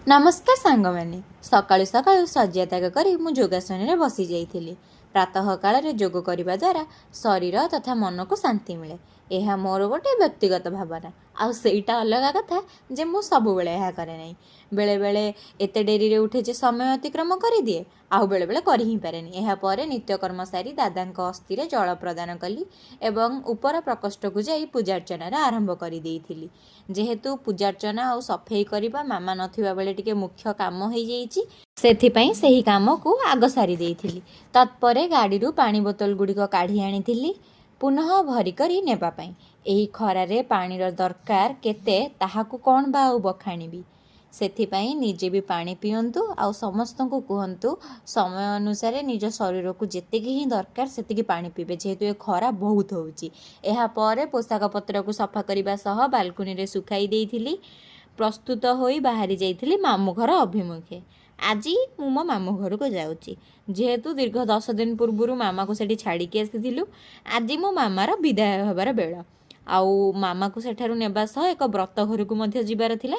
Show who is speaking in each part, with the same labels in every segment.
Speaker 1: नमस्कार सांग मैंने सकाळु सकाळु शଯ୍या त्याग करी मु योगासन रे बसी जाइथिली। प्रातः काल रे योग करिबा द्वारा शरीर तथा मन को शांति मिले। यह मोर गोटे व्यक्तिगत भावना आउ सेटा अलग कथा जे मु सबु बेले यह करे नै। बेले बेले एते डेरी रे उठे जे समय अतिक्रम करि दिए आउ बेले बेले करि ही पारेनी। एहा परे नित्यकर्म सारी दादांक अस्थि रे जल प्रदान कली एवं ऊपर प्रकोष्ठ को जाई पूजार्चना रे आरंभ करि देइथिली। जेहेतु पूजार्चना आउ सफेई करिबा मामा नथिबा बेले टिके मुख्य काम हो जाइछि, सेथिपई सेही काम को आग सारी देइथिली। तत्परे गाड़ी रु पानी बोतल गुड़िक काढ़ी आनिथिली पुनः भरी करी नेबा पई। एही खरारे पानीर दरकार केते ताहाकू कोन बा आउ बखाणीबी। सेथिपई निजे भी पानी पियंतु आउ समस्त को कहंतु समय अनुसार निज शरीर को जेतिकी ही दरकार सेतिकी पानी पीबे, जेहेतु ए खरा बहुत होउची। एहा परे पोशाक पत्र को सफा करिबा सह बालकुनी रे सुखाई देइथिली। प्रस्तुत होई बाहरी जाइथिली मामू घर अभिमुखे। आज मु मो मामू घर को जाउची, जेहेतु दीर्घ 10 दिन पूर्व मामा को सेठी छाड़ी के आसीथिलु। आज मो मामार विदाय होबार बेळ आउ मामा को सेठारु नेबा सह एक व्रत घर को मध्य जिबार थिला।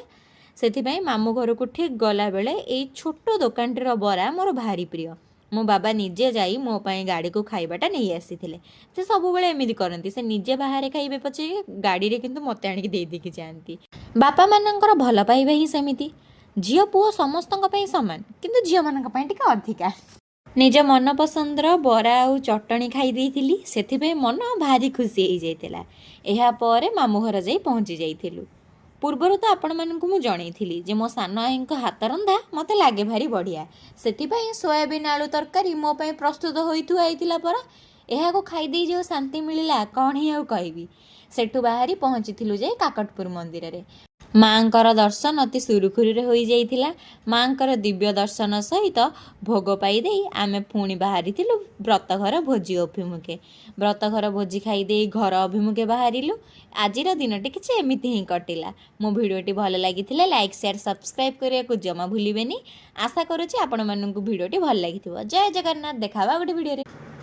Speaker 1: सेथिपई मामू घर को ठीक गला बेले एई छोटो दोकानटीर बरा मोर भारी प्रिय। मो बाबा निजे जाई मो पई गाड़ी को खाइबाटा नहीं आसीथिले। से सब बेले एमिति करंती, से निजे बाहर खाइबे पछे गाड़ी रे किंतु मते आनी देई देकी जांती। बापा मानकर भल पाइबे ही सेमिति। झियो पुओ समस्तक पई समान, किंतु झियो मानक पई टिके अधिका। निज मन पसंदर बरा आउ चटणी खाई देइथिली, सेथिपई मन भारी खुशी होई जाइतिला। एहा परे मामू घर जाई पहुंची जाइथिलु। पूर्वर तो आपण मानकु मु जणैथिली जे मो सान आईंक हाथ रंधा मते लागे भारी बढ़िया। सेथिपई सोयाबीन आलू तरकारी मो पई प्रस्तुत होइथु आइतिला परा। एहा को खाई देई जो शांति मिलिला कोन ही आउ कहबी। सेठु बाहरी पहुंचीथिलु जे काकटपुर मंदिर रे। मांकर दर्शन अति सुरुखुरु रे होई जाइथिला। मांकर दिव्य दर्शन सहित भोग पाई देई आमे पुणी बाहरी थिलु व्रत घर भोजी अभिमुखे। व्रत घर भोजी खाई देई घर अभिमुखे बाहरिलु। आजिर दिनटी किछि एमिति ही कटिला। मो भिडियोटी भल लागिथिले लाइक शेयर सब्सक्राइब करिया को जमा भूलिबेनी। आशा करूछि आपण माननकु भिडियोटी भल लागिथिबो। जय जगन्नाथ, देखाबा गोटे भिडियो रे।